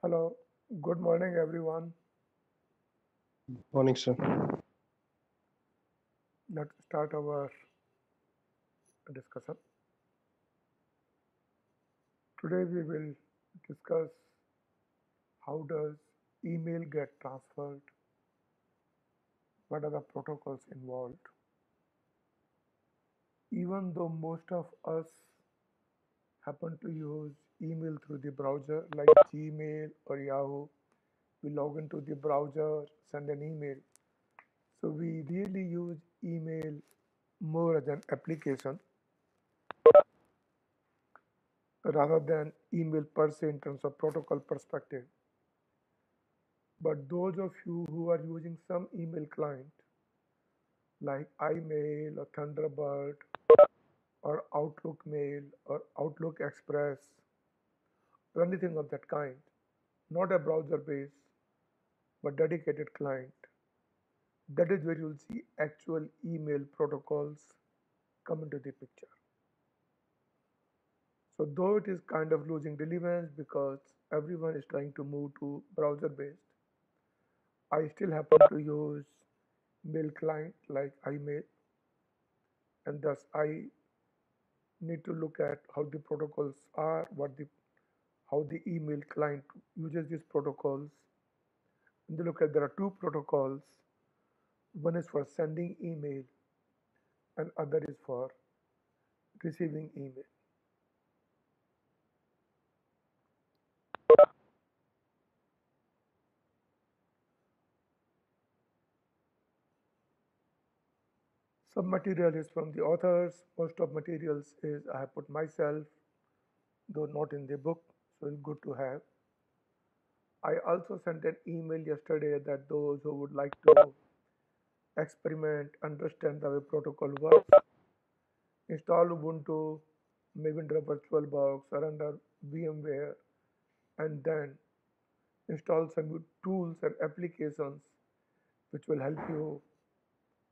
Hello, good morning, everyone. Morning, sir. Let's start our discussion. Today, we will discuss how does email get transferred, what are the protocols involved. Even though most of us happen to use email through the browser, like Gmail or Yahoo, we log into the browser, send an email. So we really use email more as an application rather than email per se in terms of protocol perspective. But those of you who are using some email client like iMail or Thunderbird or Outlook Mail or Outlook Express or anything of that kind, not a browser based but dedicated client, that is where you'll see actual email protocols come into the picture. So though it is kind of losing relevance because everyone is trying to move to browser based, I still happen to use mail client like iMail, and thus I need to look at how the protocols are, how the email client uses these protocols. And they look at there are two protocols. One is for sending email, and other is for receiving email. Some material is from the authors. Most of materials is I have put myself, though not in the book, so it's good to have. I also sent an email yesterday that those who would like to experiment, understand the way protocol works, install Ubuntu, maybe under VirtualBox or under VMware, and then install some good tools and applications which will help you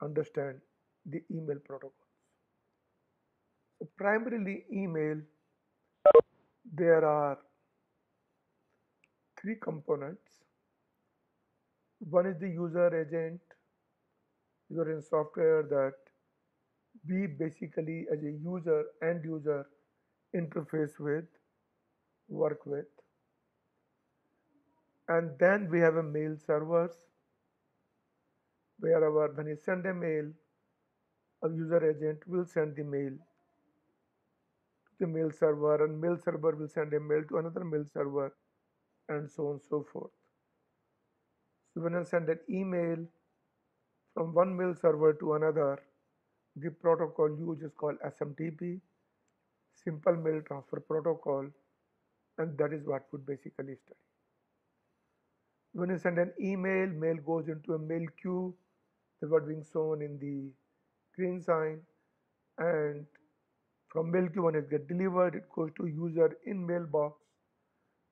understand the email protocols. So primarily email, there are three components. One is the user agent, user in software that we basically as a user, end user, interface with, work with. And then we have a mail servers where when you send a mail, a user agent will send the mail to the mail server, and mail server will send a mail to another mail server, and so on and so forth. So when I send an email from one mail server to another, the protocol used is called SMTP, Simple Mail Transfer Protocol, and that is what we basically study. When you send an email, mail goes into a mail queue, that's what being shown in the green sign, and from mail queue when it gets delivered, it goes to user in mailbox,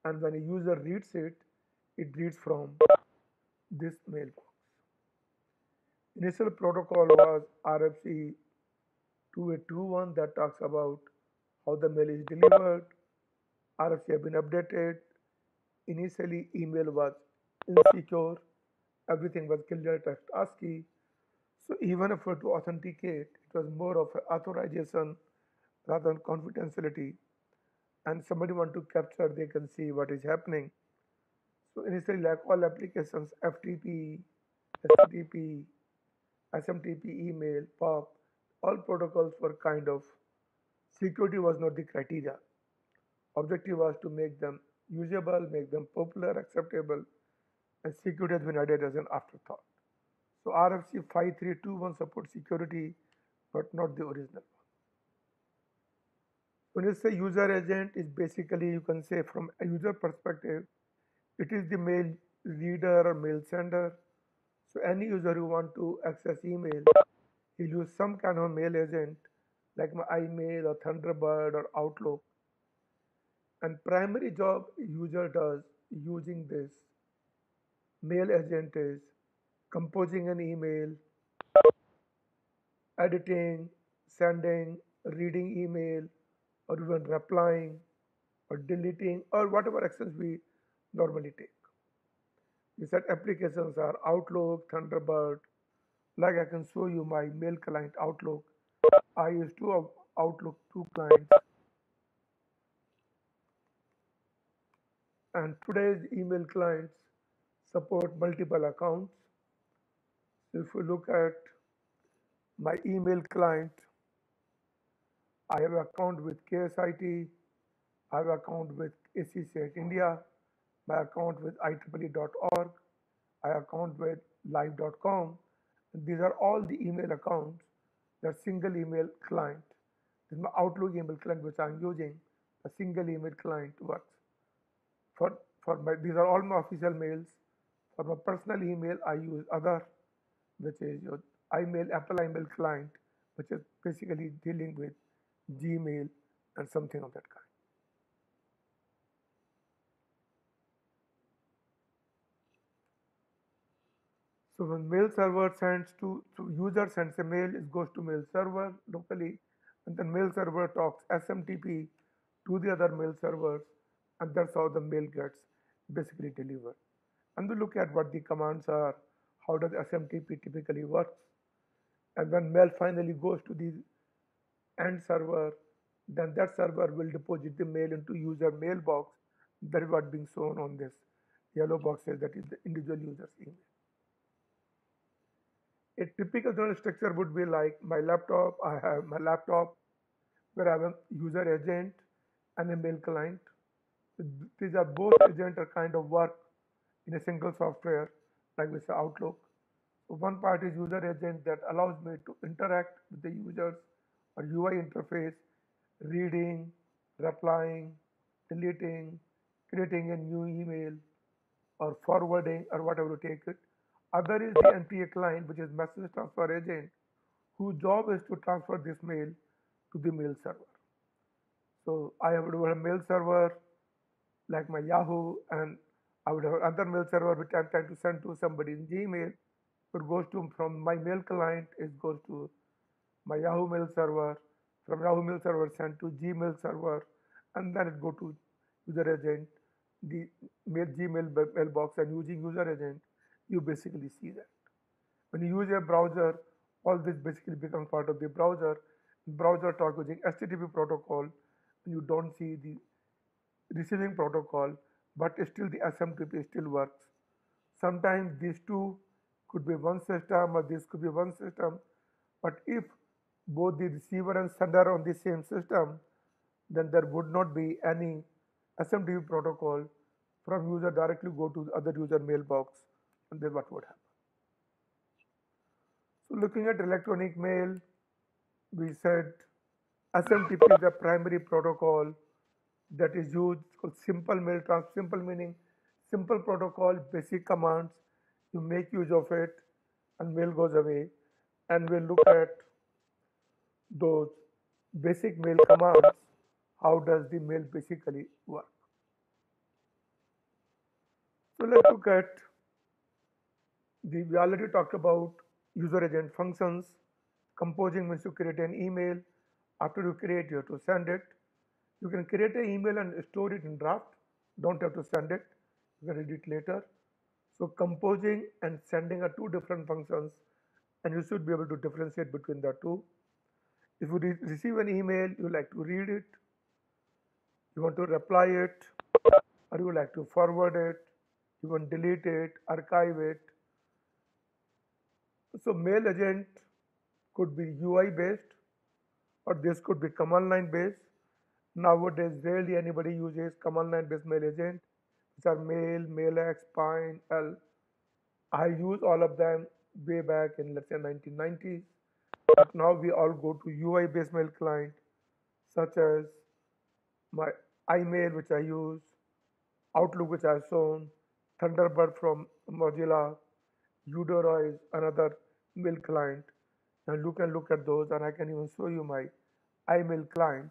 and when a user reads it, it reads from this mailbox. Initial protocol was RFC 2821 that talks about how the mail is delivered. RFC have been updated. Initially, email was insecure. Everything was clear text ASCII. So even if to authenticate, it was more of an authorization rather than confidentiality. And somebody want to capture, they can see what is happening. So initially, like all applications, FTP, HTTP, SMTP, email, POP, all protocols were kind of security was not the criteria. Objective was to make them usable, make them popular, acceptable, and security has been added as an afterthought. So RFC 5321 supports security, but not the original one. When you say user agent, is basically you can say from a user perspective, it is the mail reader or mail sender. So any user who want to access email, he'll use some kind of mail agent like my iMail or Thunderbird or Outlook. And primary job user does using this mail agent is composing an email, editing, sending, reading email, or even replying, or deleting, or whatever actions we normally take. You said applications are Outlook, Thunderbird. Like I can show you my mail client Outlook. I use two of Outlook two clients, and today's email clients support multiple accounts. So if you look at my email client, I have an account with KSIT, I have an account with ACCET India, my account with IEEE.org, I have account with live.com. These are all the email accounts, that single email client. This is my Outlook email client which I'm using. A single email client works. These are all my official mails. For my personal email, I use other, which is your iMail, Apple iMail client, which is basically dealing with Gmail and something of that kind. So when mail server sends to user sends a mail, it goes to mail server locally, and then mail server talks SMTP to the other mail servers, and that's how the mail gets basically delivered. And we look at what the commands are, how does SMTP typically works, and when mail finally goes to the end server, then that server will deposit the mail into user mailbox. That is what being shown on this yellow boxes, that is the individual user's email. A typical journal structure would be like my laptop. I have my laptop where I have a user agent and a mail client. These are both agent are kind of work in a single software, like with Outlook. So one part is user agent that allows me to interact with the users or UI interface, reading, replying, deleting, creating a new email, or forwarding, or whatever you take it. Other is the MTA client, which is message transfer agent, whose job is to transfer this mail to the mail server. So I would have a mail server like my Yahoo, and I would have another mail server which I'm trying to send to somebody in Gmail. It goes to from my mail client, it goes to my Yahoo mail server. From Yahoo mail server sent to Gmail server, and then it go to user agent, the mail Gmail mailbox, and using user agent, you basically see that. When you use a browser, all this basically becomes part of the browser. Browser talk using HTTP protocol, and you don't see the receiving protocol, but still the SMTP still works. Sometimes these two could be one system, or this could be one system, but if both the receiver and sender are on the same system, then there would not be any SMTP protocol from user directly go to the other user mailbox, and then what would happen? So looking at electronic mail, we said SMTP is the primary protocol that is used called simple mail transfer. Simple meaning simple protocol, basic commands. You make use of it, and mail goes away. And we'll look at those basic mail commands. How does the mail basically work? So let's look at we already talked about user agent functions. Composing means you create an email. After you create, you have to send it. You can create an email and store it in draft. Don't have to send it. You can read it later. So composing and sending are two different functions, and you should be able to differentiate between the two. If you receive an email, you like to read it, you want to reply it, or you like to forward it, you want to delete it, archive it. So mail agent could be UI based, or this could be command line based. Nowadays, rarely anybody uses command line based mail agent, which are Mail, MailX, Pine, L. I use all of them way back in, let's say, 1990s. But now we all go to UI based mail client, such as my iMail, which I use, Outlook, which I've shown, Thunderbird from Mozilla, Eudora is another mail client. And you can look at those, and I can even show you my iMail client.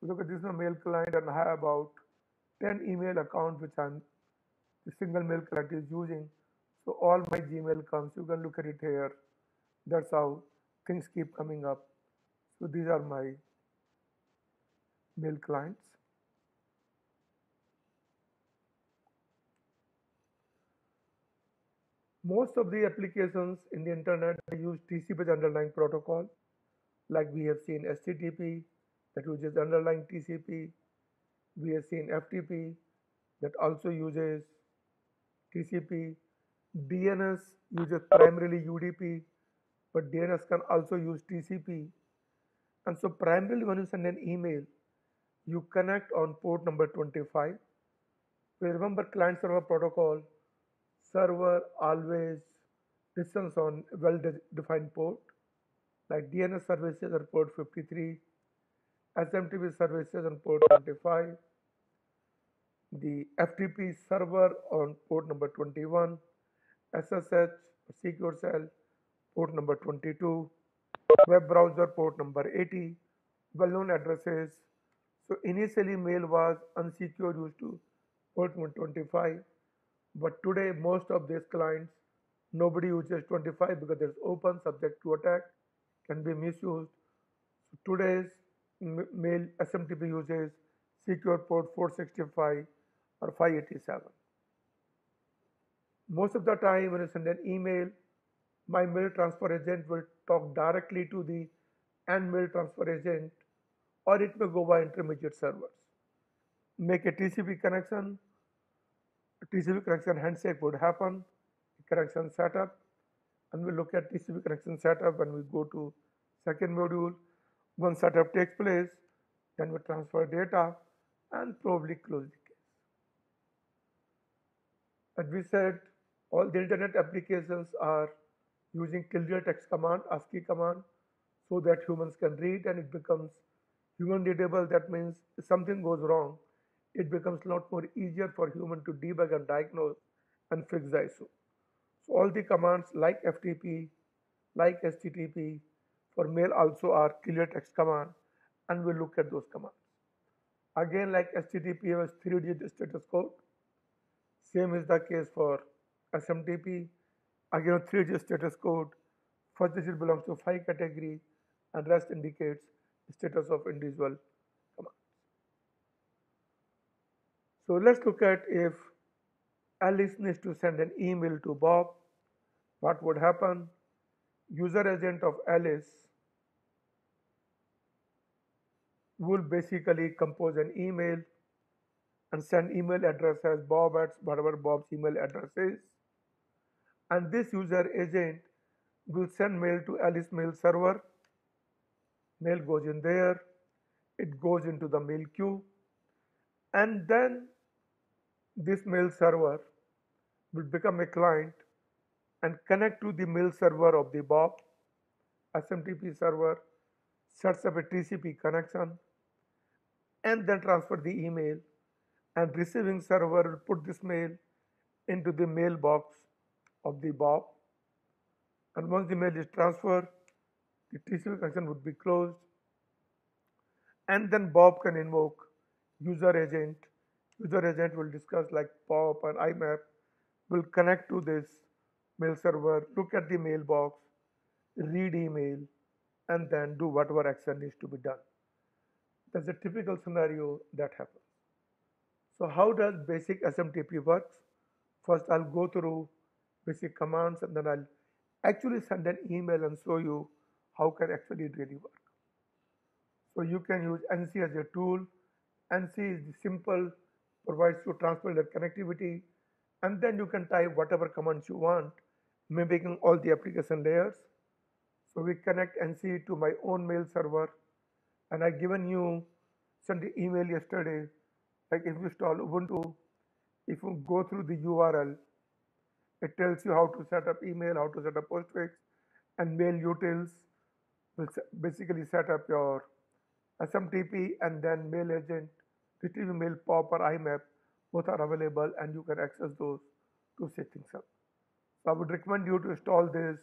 Look at this is my mail client, and I have about 10 email accounts which the single mail client is using. So all my Gmail comes. You can look at it here. That's how things keep coming up. So these are my mail clients. Most of the applications in the internet use TCP as underlying protocol, like we have seen HTTP that uses underlying TCP. We have seen FTP that also uses TCP. DNS uses primarily UDP, but DNS can also use TCP. And so primarily when you send an email, you connect on port number 25. So remember client server protocol, server always listens on well-defined port, like DNS services on port 53, SMTP services on port 25, the FTP server on port number 21, SSH secure cell port number 22, web browser port number 80, well-known addresses. So initially mail was unsecured used to port 125, but today most of these clients nobody uses 25 because it's open, subject to attack, can be misused. So today's mail SMTP uses secure port 465 or 587. Most of the time when you send an email, my mail transfer agent will talk directly to the end mail transfer agent, or it may go by intermediate servers. Make a TCP connection. A TCP connection handshake would happen, connection setup, and we look at TCP connection setup when we go to second module. Once setup takes place, then we transfer data and probably close the case. As we said, all the internet applications are using clear text command, ASCII command, so that humans can read and it becomes human readable. That means if something goes wrong, it becomes a lot more easier for human to debug and diagnose and fix the issue. So all the commands like FTP, like HTTP for mail also are clear text command, and we'll look at those commands. Again, like HTTP has 3-digit status code. Same is the case for SMTP. Again, 3-digit status code. First digit belongs to file category, and rest indicates the status of individual command. So let's look at if Alice needs to send an email to Bob, what would happen? User agent of Alice will basically compose an email and send email address as Bob at whatever Bob's email address is. And this user agent will send mail to Alice mail server. Mail goes in there, it goes into the mail queue, and then this mail server will become a client and connect to the mail server of the Bob. SMTP server sets up a TCP connection and then transfer the email, and receiving server will put this mail into the mailbox of the Bob. And once the mail is transferred, the TCP connection would be closed, and then Bob can invoke user agent. User agent will discuss like POP and IMAP will connect to this mail server, look at the mailbox, read email, and then do whatever action needs to be done. That's a typical scenario that happens. So how does basic SMTP works? First, I'll go through basic commands and then I'll actually send an email and show you how can actually it really work. So you can use NC as a tool. NC is the simple, provides you transport connectivity, and then you can type whatever commands you want, mimicking all the application layers. So we connect NC to my own mail server, and I given you sent the email yesterday. Like if you install Ubuntu, if you go through the URL, it tells you how to set up email, how to set up postfix, and mail utils will basically set up your SMTP and then mail agent Retrieve email, POP or IMAP, both are available and you can access those to set things up. So I would recommend you to install this,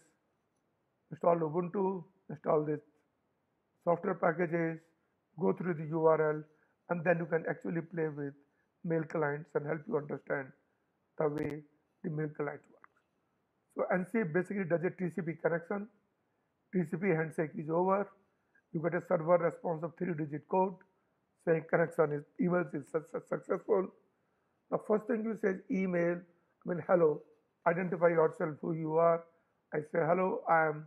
install Ubuntu, install this software packages, go through the URL, and then you can actually play with mail clients and help you understand the way the mail client works. So NC basically does a TCP connection. TCP handshake is over. You get a server response of 3-digit code saying connection is emails is successful. The first thing you say is email, hello, identify yourself who you are. I say hello, I am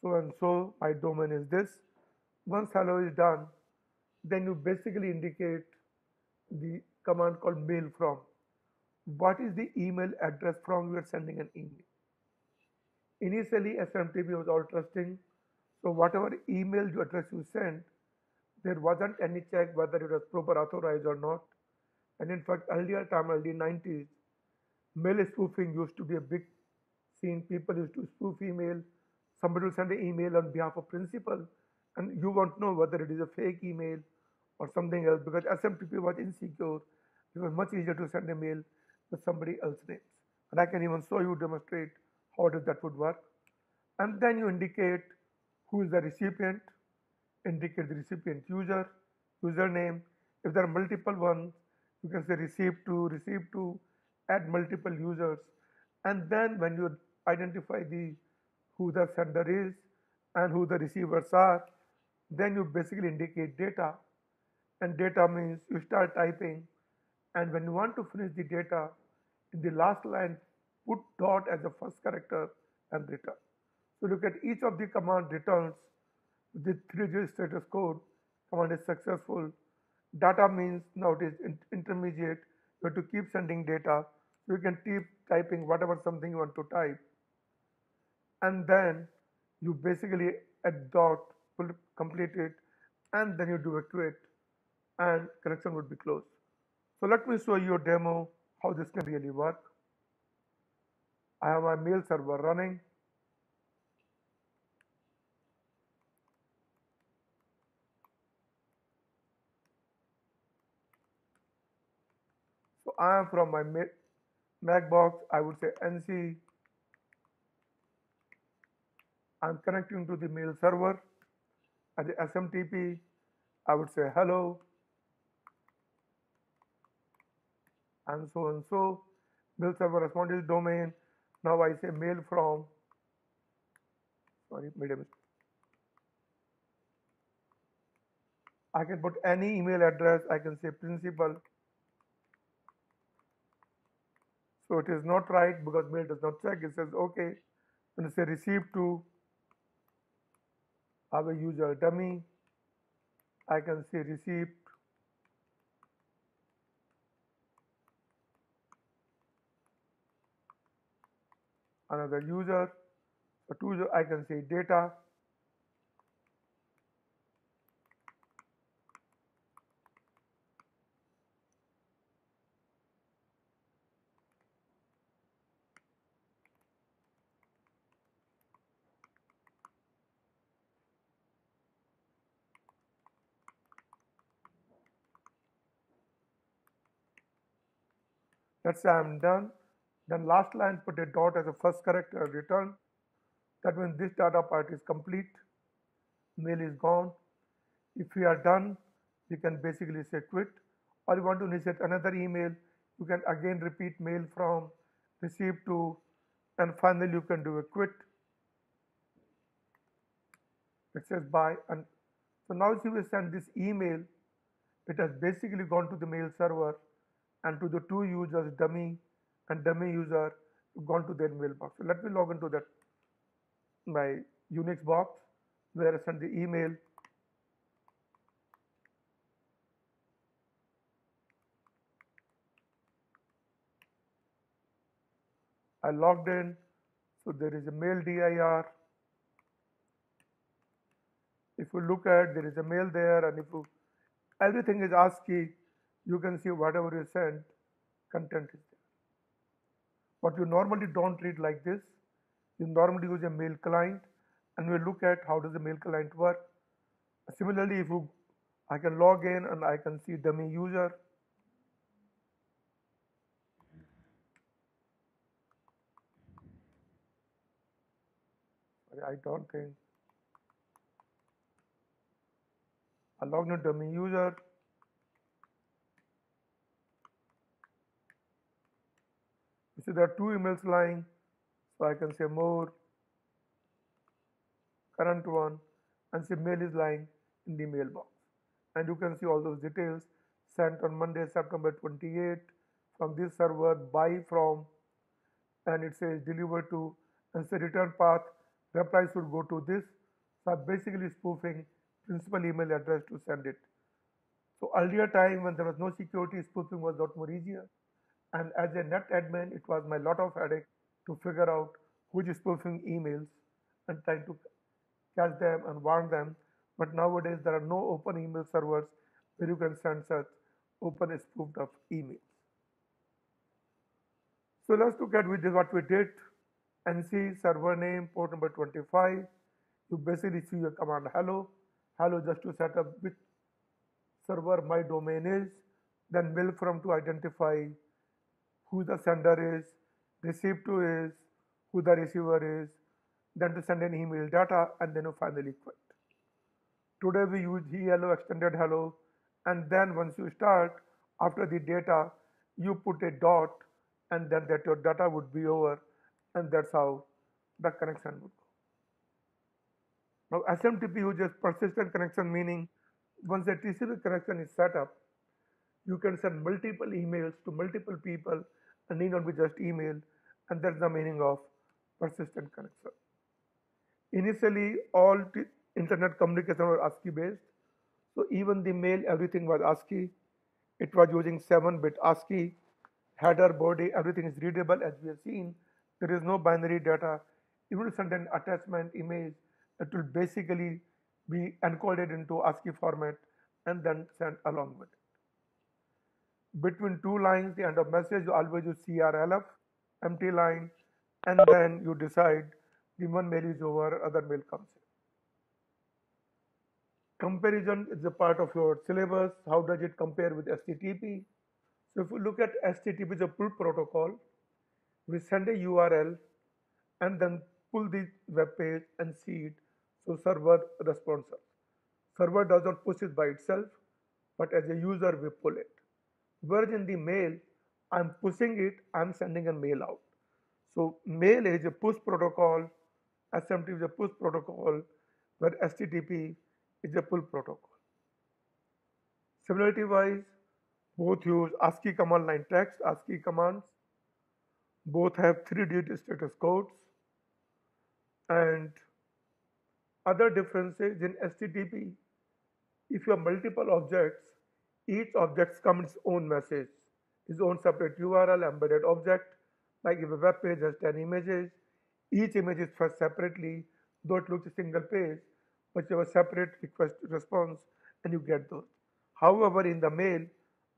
so and so, my domain is this. Once hello is done, then you basically indicate the command called mail from. What is the email address from you are sending an email? Initially, SMTP was all trusting, so whatever email address you sent, there wasn't any check whether it was proper authorized or not. And in fact, early 90s, mail spoofing used to be a big scene. People used to spoof email. Somebody will send an email on behalf of principal, and you won't know whether it is a fake email or something else because SMTP was insecure. It was much easier to send a mail with somebody else's names. And I can even show you, demonstrate how does that would work. And then you indicate who is the recipient, indicate the recipient username. If there are multiple ones, you can say receive to, add multiple users. And then when you identify the who the sender is and who the receivers are, then you basically indicate data. And data means you start typing, and when you want to finish the data, in the last line, put dot as the first character and return. So look at each of the command returns the 3-digit status code. Command is successful. Data means now it is intermediate. You have to keep sending data. So you can keep typing whatever something you want to type. And then you basically at dot will complete it, and then you do a quit, and connection would be closed. So let me show you a demo how this can really work. I have my mail server running. So I am from my Mac box. I would say NC. I'm connecting to the mail server. At the SMTP, I would say hello, and so and so. Mail server responded domain. Now I say mail from. Sorry, made a mistake. I can put any email address. I can say principal. So it is not right because mail does not check. It says okay. When I say receive to, I will use a dummy. I can say receipt. Another user. So to I can say data. Let's say I'm done. Then last line put a dot as a first character return. That means this data part is complete. Mail is gone. If you are done, you can basically say quit. Or you want to initiate another email, you can again repeat mail from, receive to, and finally you can do a quit. It says bye. And so now if you send this email, it has basically gone to the mail server and to the two users, dummy and dummy user, gone to their mailbox. So let me log into that my Unix box where I send the email. I logged in, so there is a mail dir. If you look at, there is a mail there, and if you everything is ASCII, you can see whatever you sent, content is there. What you normally don't read like this, you normally use a mail client, and we look at how does the mail client work. Similarly, if you I can log in and I can see dummy user. I don't think I logged in dummy user. You see there are two emails lying, so I can say more, current one, and say mail is lying in the mailbox. And you can see all those details sent on Monday, September 28th from this server by from, and it says delivered to, and say return path, reply should go to this. So I'm basically spoofing principal email address to send it. So earlier time when there was no security, spoofing was a lot more easier. And as a net admin, it was my lot of headache to figure out who is spoofing emails and trying to catch them and warn them. But nowadays there are no open email servers where you can send such open spoofed up emails. So let's look at what we did. NC server name port number 25. You basically see your command hello, hello just to set up which server my domain is, then mail from to identify who the sender is, receive to is, who the receiver is, then to send an email data, and then you finally quit. Today we use hello extended hello, and then once you start, after the data, you put a dot, and then that your data would be over, and that's how the connection would go. Now SMTP uses persistent connection, meaning once a TCP connection is set up, you can send multiple emails to multiple people and need not be just email, and that's the meaning of persistent connection. Initially, all internet communication was ASCII based, so even the mail, everything was ASCII. It was using 7-bit ASCII, header, body, everything is readable as we have seen. There is no binary data. Even to send an attachment image, it will basically be encoded into ASCII format and then sent along with it. Between two lines, the end of message, you always use CRLF, empty line, and then you decide the one mail is over, other mail comes in. Comparison is a part of your syllabus. How does it compare with HTTP? So if you look at HTTP, it's a pull protocol. We send a URL and then pull the web page and see it. So server responds. Server does not push it by itself, but as a user we pull it. Whereas in the mail, I'm pushing it, I'm sending a mail out. So mail is a push protocol, SMTP is a push protocol, where HTTP is a pull protocol. Similarity wise, both use ASCII command line text, ASCII commands. Both have 3-digit status codes. And other differences in HTTP, if you have multiple objects, each object comes its own message, its own separate URL embedded object. Like if a web page has 10 images, each image is fetched separately, though it looks a single page, but you have a separate request response and you get those. However, in the mail,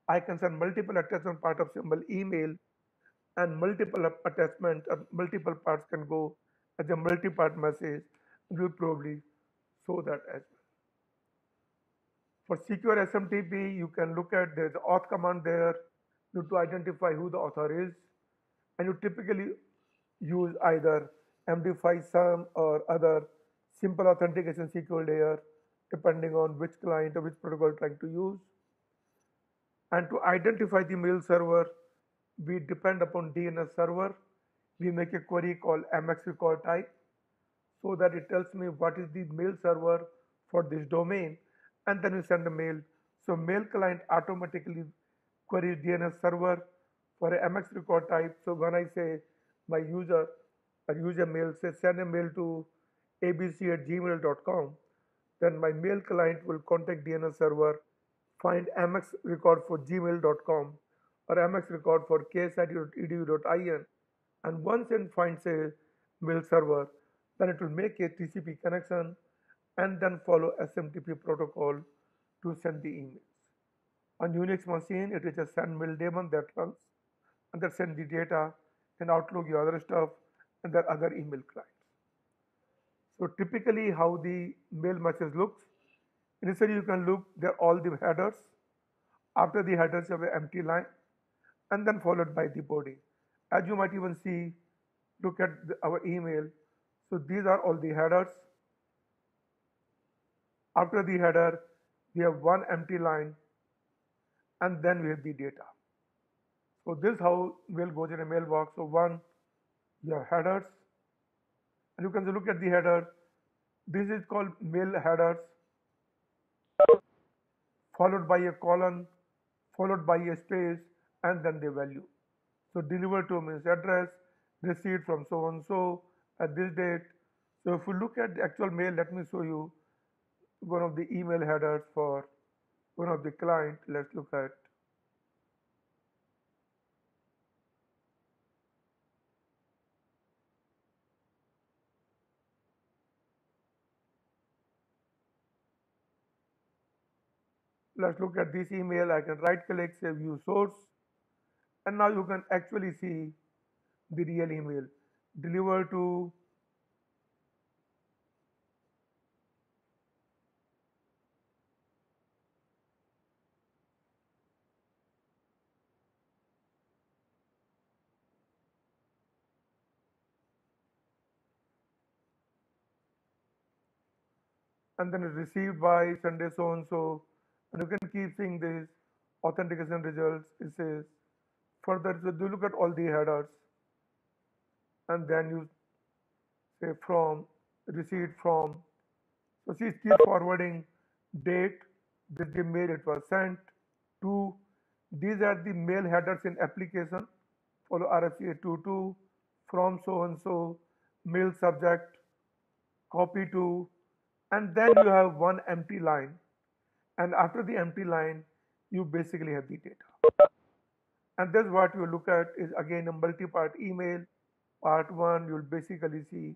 I can send multiple attachment part of symbol email, and multiple attachment or multiple parts can go as a multi-part message, and we'll probably show that as well. For secure SMTP, you can look at there's an auth command there to identify who the author is, and you typically use either MD5 SAM or other simple authentication secure layer, depending on which client or which protocol you're trying to use. And to identify the mail server, we depend upon DNS server. We make a query called MX record type so that it tells me what is the mail server for this domain, and then we send a mail. So mail client automatically queries DNS server for a MX record type. So when I say my user or user mail says send a mail to abc@gmail.com, then my mail client will contact DNS server, find MX record for gmail.com or MX record for ksat.edu.in, and once it finds a mail server, then it will make a TCP connection and then follow SMTP protocol to send the emails. On Unix machine, it is a send mail daemon that runs and that sends the data, and Outlook your other stuff, and there are other email clients. So typically how the mail message looks, Initially, you can look there all the headers. After the headers, you have an empty line, and then followed by the body. As you might even see, look at our email. So these are all the headers. After the header, we have one empty line, and then we have the data. So this is how mail goes in a mailbox. So one, you have headers, and you can look at the header. This is called mail headers, followed by a colon, followed by a space, and then the value. So delivered to means address, received from so and so at this date. So if you look at the actual mail, let me show you one of the email headers for one of the client. Let's look at. Let's look at this email. I can right click, say view source, and now you can actually see the real email delivered to. And then it's received by Sunday so and so. And you can keep seeing this authentication results. It says further. So you look at all the headers, and then you say from, receipt from. So she's keep forwarding date, with the mail it was sent to. These are the mail headers in application. Follow RFC 822 from so and so, mail subject, copy to, and then you have one empty line. And after the empty line, you basically have the data. And that's what you look at is again a multi-part email. Part one, you'll basically see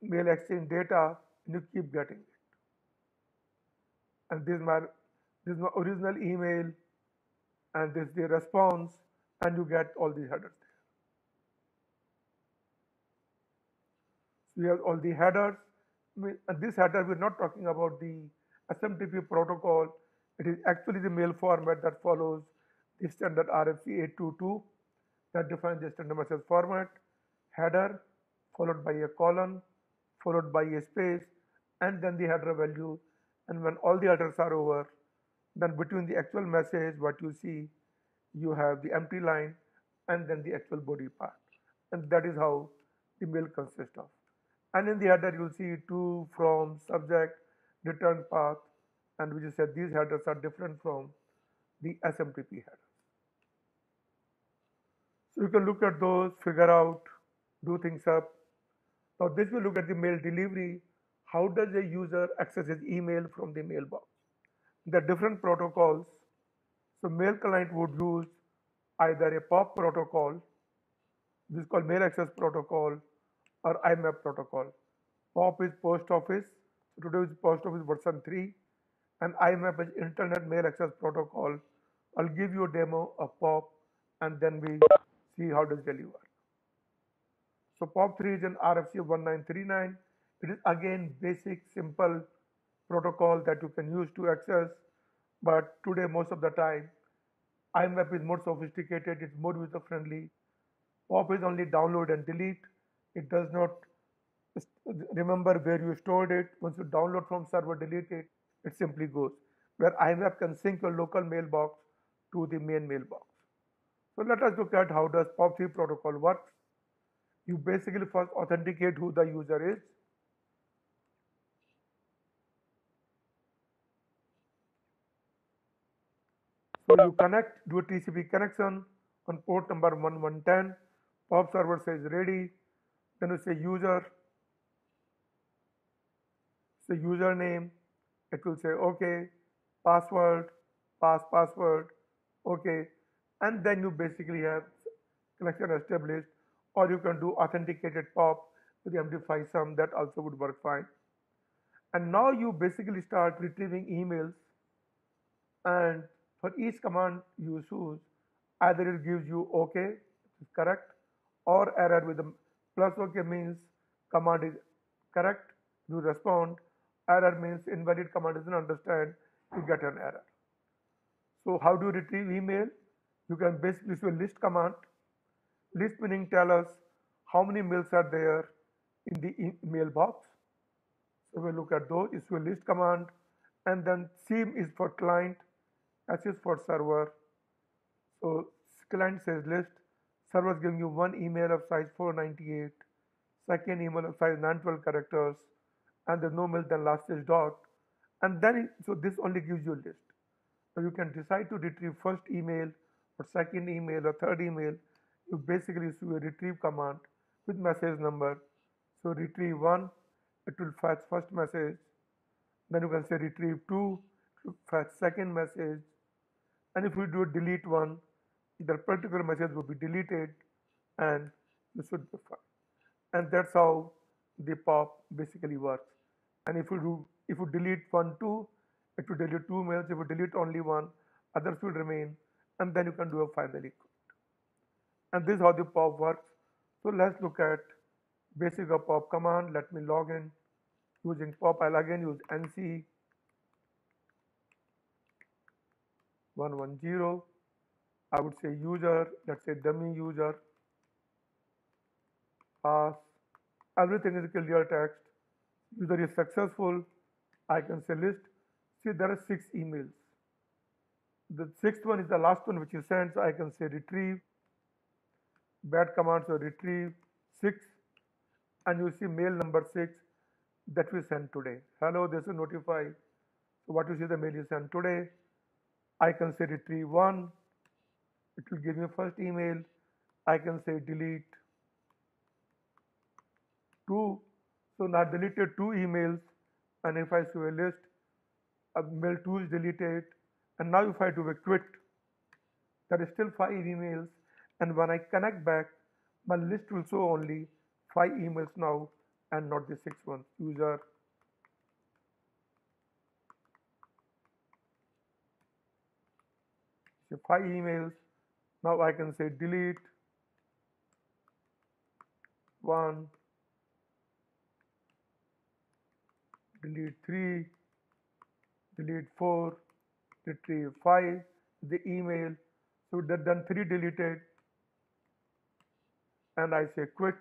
mail exchange data, and you keep getting it. And this is my original email, and this is the response, and you get all the headers there. So you have all the headers. And this header, we're not talking about the SMTP protocol. It is actually the mail format that follows the standard RFC 822 that defines the standard message format. Header followed by a colon, followed by a space, and then the header value. And when all the headers are over, then between the actual message, what you see, you have the empty line and then the actual body part. And that is how the mail consists of. And in the header, you'll see to, from, subject, return path, and we just said these headers are different from the SMTP headers. So you can look at those, figure out, do things up. Now this will look at the mail delivery. How does a user access his email from the mailbox? The different protocols. So mail client would use either a POP protocol, this is called mail access protocol, or IMAP protocol. POP is post office. So today is post office version 3, and IMAP is internet mail access protocol. I'll give you a demo of POP, and then we see how does deliver. So POP3 is an RFC 1939. It is again basic, simple protocol that you can use to access. But today, most of the time, IMAP is more sophisticated, it's more user friendly. POP is only download and delete. It does not remember where you stored it. Once you download from server, delete it, it simply goes. Where IMAP can sync your local mailbox to the main mailbox. So let us look at how does POP3 protocol works. You basically first authenticate who the user is. So you connect, do a TCP connection on port number 1110. POP server says ready. Then you say user, say username. It will say okay, password, password, okay. And then you basically have connection established, or you can do authenticated POP with the MD5 sum, that also would work fine. And now you basically start retrieving emails, and for each command you choose, either it gives you OK, which is correct, or error with the plus OK means command is correct, you respond, Error means invalid command doesn't understand, you get an error. So how do you retrieve email? You can basically use a list command. List meaning tell us how many mails are there in the mailbox. So we look at those, issue a list command, and then SIEM is for client, S is for server. So client says list, server is giving you one email of size 498, second email of size 912 characters, and there's no mail, then last is dot. And then, so this only gives you a list. So you can decide to retrieve first email or second email or third email. You basically issue a retrieve command with message number. So retrieve 1, it will fetch first message. Then you can say retrieve 2, to fetch second message. And if you do delete 1, that particular message will be deleted and you should be fine. And that's how the pop basically works. And if you delete 1, 2, it will delete 2 mails. If you delete only 1, others will remain, and then you can do a finally quit. And this is how the pop works. So let's look at basic of pop command. Let me log in using pop. I'll again use nc 110. I would say user, let's say dummy user, pass, everything is clear text. User is successful. I can say list. See, there are 6 emails. The 6th one is the last one which is sent, so I can say retrieve. Bad command, so retrieve 6, and you see mail number 6 that we sent today. Hello, this is notify. So what you see the mail is sent today. I can say retrieve 1. It will give me first email. I can say delete 2. So now deleted 2 emails, and if I show a list, mail 2 is deleted, and now if I do a quit, there is still 5 emails, and when I connect back, my list will show only 5 emails now and not the 6th one. User, so 5 emails. Now I can say delete 1, delete 3, delete 4, retrieve 5, the email. So that done 3 deleted, and I say quit.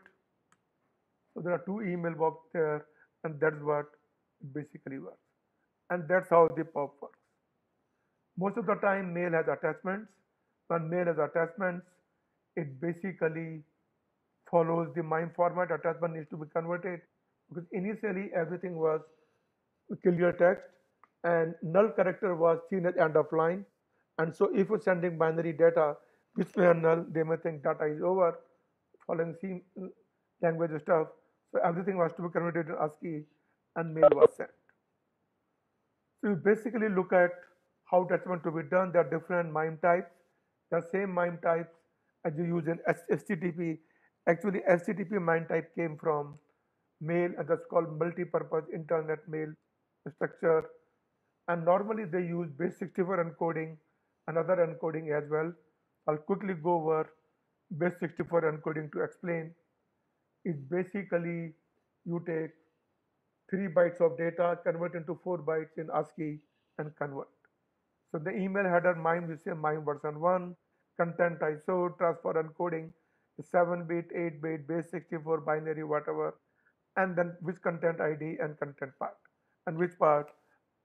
So there are 2 email box there, and that's what it basically works. And that's how the pop works. Most of the time mail has attachments. When mail has attachments, it basically follows the MIME format. Attachment needs to be converted because initially everything was clear text and null character was seen as end of line. And so if you're sending binary data which may are null, they may think data is over, following C language stuff. So everything was to be converted to ASCII and mail was sent. So you basically look at how attachment to be done. There are different MIME types. The same MIME types as you use in HTTP. Actually, HTTP MIME type came from mail, and that's called multi-purpose internet mail structure. And normally they use base64 encoding and other encoding as well. I'll quickly go over base64 encoding to explain. It's basically you take 3 bytes of data, convert into 4 bytes in ASCII and convert. So the email header MIME, we say MIME version 1, content ISO, transfer encoding, 7-bit, 8-bit, base64, binary, whatever, and then which content ID and content part, and which part,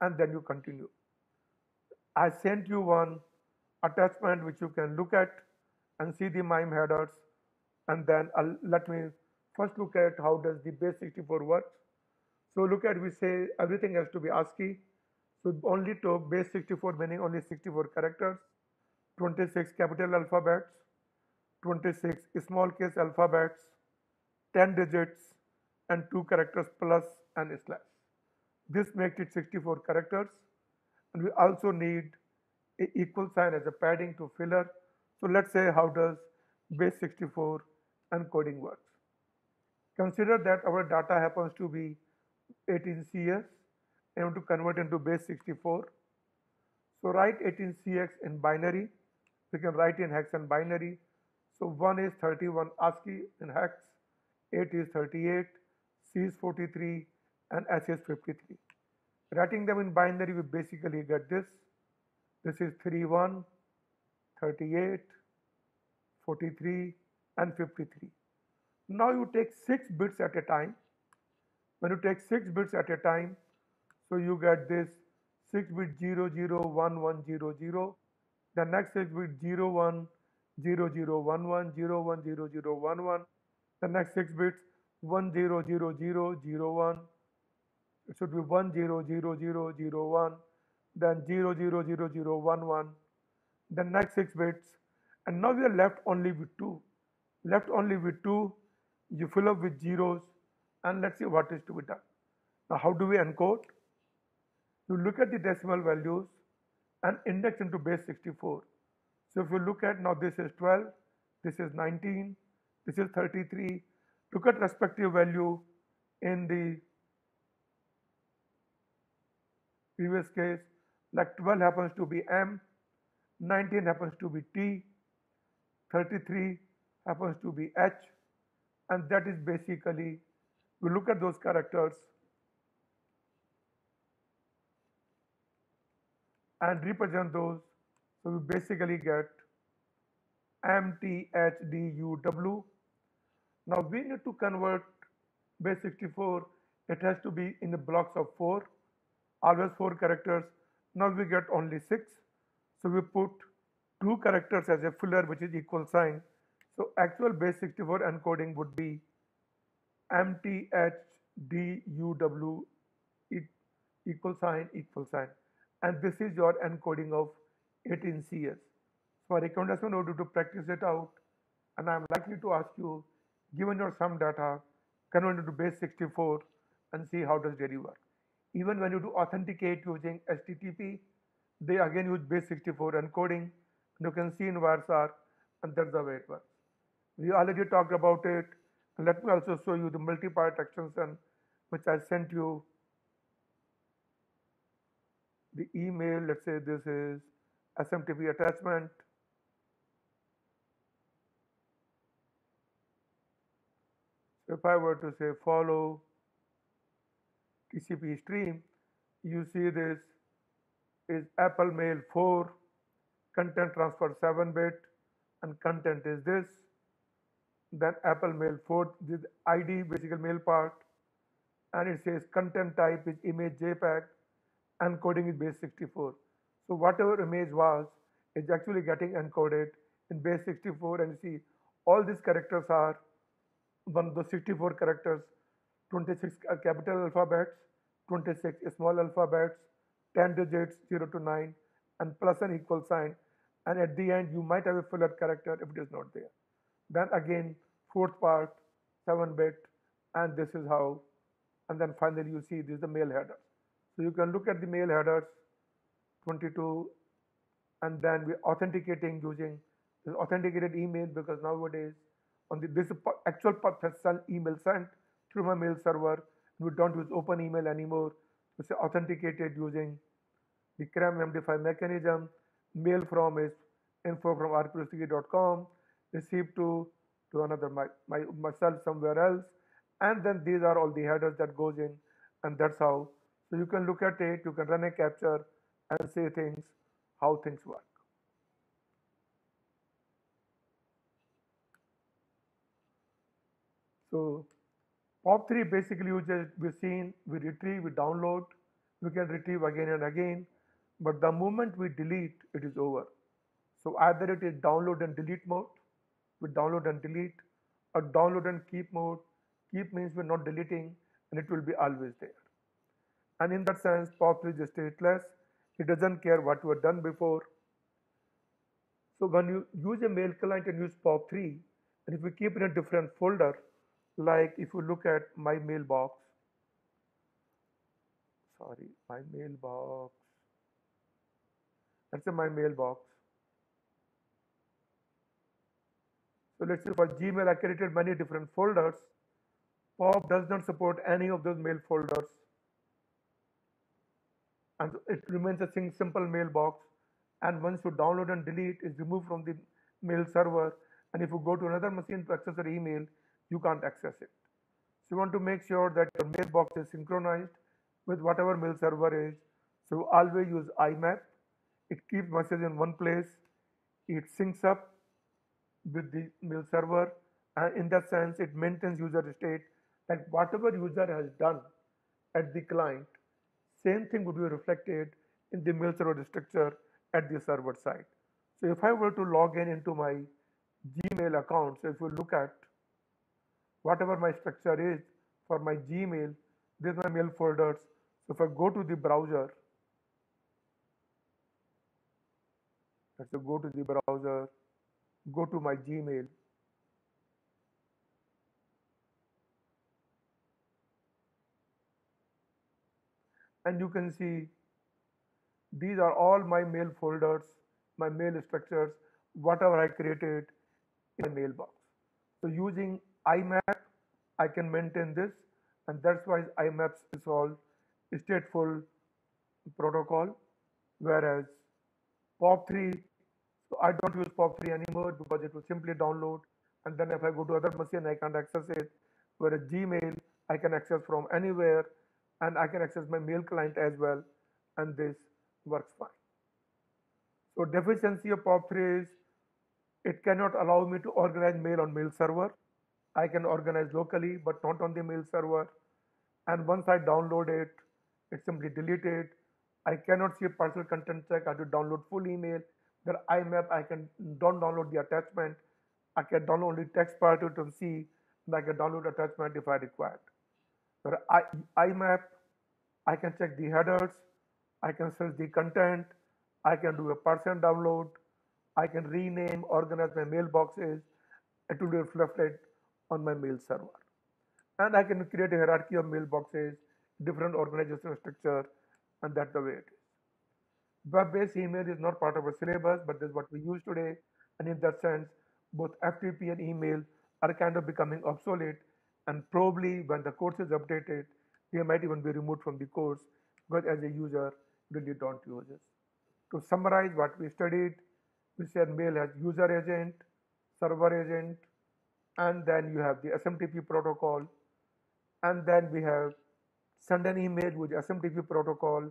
and then you continue. I sent you one attachment which you can look at and see the MIME headers, and then let me first look at how does the base64 works. So look at, we say everything has to be ASCII. So only took base64 meaning only 64 characters, 26 capital alphabets, 26 small case alphabets, 10 digits, and 2 characters plus and slash. This makes it 64 characters, and we also need a equal sign as a padding to filler. So let's say how does base64 encoding works. Consider that our data happens to be 18CS and we want to convert into base64. So write 18CX in binary. We can write in hex and binary. So 1 is 31 ASCII in hex, 8 is 38, C is 43, and S is 53. Writing them in binary, we basically get this. This is 31, 38, 43, and 53. Now you take 6 bits at a time. When you take 6 bits at a time, so you get this 6 bit 001100. The next 6 bit 01001101100011. The next 6 bits 100001. It should be 100001. Then 000011. The next 6 bits, and now we are left only with 2. Left only with 2, you fill up with zeros, and let's see what is to be done. Now how do we encode? You look at the decimal values and index into base 64. So if you look at, now this is 12, this is 19, this is 33. Look at respective value in the previous case, like 12 happens to be M, 19 happens to be T, 33 happens to be H, and that is basically, we look at those characters and represent those. So we basically get MTHDUW. Now we need to convert base 64. It has to be in the blocks of 4, always 4 characters. Now we get only 6. So we put 2 characters as a filler, which is equal sign. So actual base 64 encoding would be MTHDUW equal sign, and this is your encoding of 18 CS. So I recommend you to practice it out, and I'm likely to ask you, given your sum data, convert it to base 64 and see how does really work. Even when you do authenticate using HTTP, they again use base 64 encoding. You can see in Wireshark, and that's the way it works. We already talked about it. Let me also show you the multi-part extension which I sent you. The email, let's say this is SMTP attachment. So if I were to say follow TCP stream, you see this is Apple Mail 4, content transfer 7-bit, and content is this. Then Apple Mail 4, this ID, basically mail part, and it says content type is image JPEG, encoding is base 64. So whatever image was is actually getting encoded in base 64, and you see all these characters are one of those 64 characters, 26 capital alphabets, 26 small alphabets, 10 digits 0 to 9, and plus an equal sign, and at the end you might have a filler character if it is not there. Then again, fourth part, 7-bit, and this is how, and then finally you see this is the mail header. So you can look at the mail headers, 22, and then we're authenticating using this authenticated email, because nowadays on this actual personal email sent through my mail server, we don't use open email anymore. It's authenticated using the CRAM MD5 mechanism. Mail from is info from rpsecurity.com, received to another myself somewhere else, and then these are all the headers that goes in, and that's how. So you can look at it, you can run a capture and say things, how things work. So POP3 basically uses, we've seen, we retrieve, we download, we can retrieve again and again, but the moment we delete, it is over. So either it is download and delete mode, we download and delete, or download and keep mode. Keep means we're not deleting, and it will be always there. And in that sense, POP3 is stateless. It doesn't care what you have done before. So when you use a mail client and use POP3, and if you keep in a different folder, like if you look at my mailbox, let's say my mailbox. So let's say for Gmail, I created many different folders. POP does not support any of those mail folders, and it remains a simple mailbox. And once you download and delete, it's removed from the mail server. And if you go to another machine to access your email, you can't access it. So you want to make sure that your mailbox is synchronized. with whatever mail server is. So always use IMAP. It keeps message in one place. It syncs up with the mail server, and in that sense, it maintains user state that whatever user has done at the client, same thing would be reflected in the mail server structure at the server side. So if I were to log in into my Gmail account, so if you look at whatever my structure is for my Gmail, this is my mail folders. So if I go to the browser, let's say go to the browser, go to my Gmail, and you can see these are all my mail folders, my mail structures, whatever I created in my mailbox. So using IMAP, I can maintain this, and that's why IMAP is all stateful protocol, whereas POP3, so I don't use POP3 anymore because it will simply download, and then if I go to other machine, I can't access it. Whereas Gmail, I can access from anywhere, and I can access my mail client as well, and this works fine. So deficiency of POP3 is it cannot allow me to organize mail on mail server. I can organize locally, but not on the mail server. And once I download it, it's simply deleted. I cannot see a partial content check. I have to download full email. The IMAP, I can don't download the attachment. I can download only text part to see, and I can download attachment if I require. For IMAP, I can check the headers, I can search the content, I can do a person download, I can rename, organize my mailboxes, it will be reflected on my mail server. And I can create a hierarchy of mailboxes, different organizational structure, and that's the way it is. Web-based email is not part of our syllabus, but this is what we use today. And in that sense, both FTP and email are kind of becoming obsolete. And probably when the course is updated, they might even be removed from the course because as a user, really don't use it. To summarize what we studied, we said mail has user agent, server agent, and then you have the SMTP protocol, and then we have send an email with SMTP protocol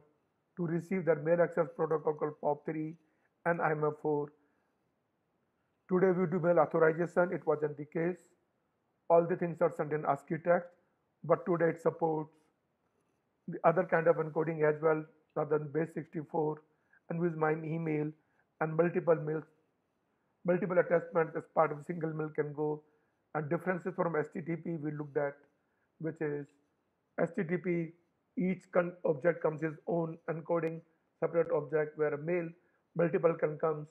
to receive the mail access protocol called POP3 and IMAP4. Today we do mail authorization, it wasn't the case. All the things are sent in ASCII text, but today it supports the other kind of encoding as well, rather than base 64, and with my email and multiple mails, multiple attachments as part of a single mail can go. And differences from HTTP we looked at, which is HTTP, each object comes its own encoding separate object, where a mail multiple can comes.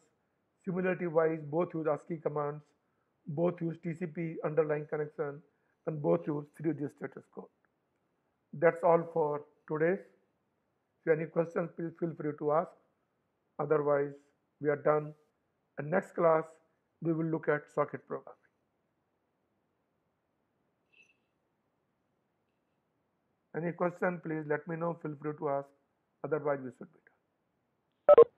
Similarity wise, both use ASCII commands, both use TCP underlying connection, and both use 3G status code. That's all for today. If you have any questions, please feel free to ask. Otherwise, we are done. And next class, we will look at socket programming. Any question, please let me know. Feel free to ask. Otherwise, we should be done.